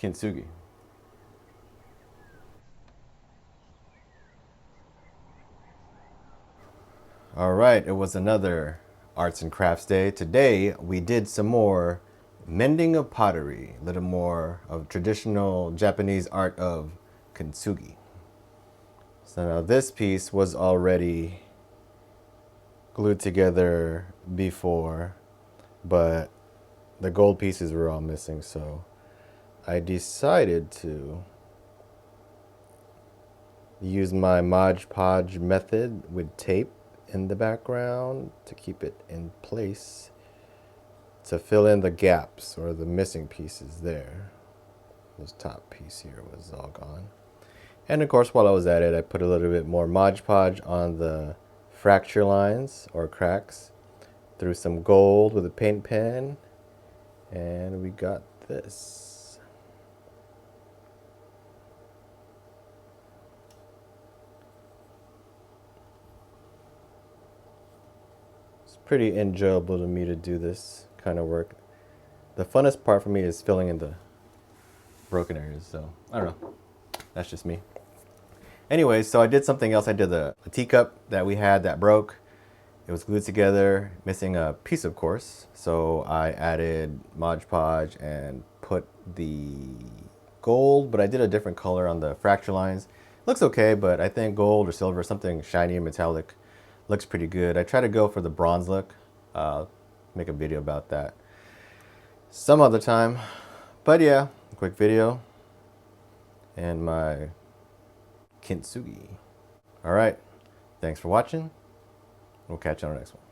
Kintsugi. All right, it was another arts and crafts day. Today we did some more mending of pottery, a little more of traditional Japanese art of Kintsugi. So now this piece was already glued together before, but the gold pieces were all missing, so I decided to use my Mod Podge method with tape in the background to keep it in place to fill in the gaps or the missing pieces there. This top piece here was all gone. And of course, while I was at it, I put a little bit more Mod Podge on the fracture lines or cracks, threw some gold with a paint pen, and we got this. It's pretty enjoyable to me to do this kind of work. The funnest part for me is filling in the broken areas, so I don't know. That's just me. Anyways, so I did something else. I did a teacup that we had that broke. It was glued together, missing a piece, of course. So I added Mod Podge and put the gold, but I did a different color on the fracture lines. Looks okay, but I think gold or silver, something shiny and metallic, looks pretty good. I try to go for the bronze look. Make a video about that some other time. But yeah, quick video and my Kintsugi. All right, thanks for watching. We'll catch you on the next one.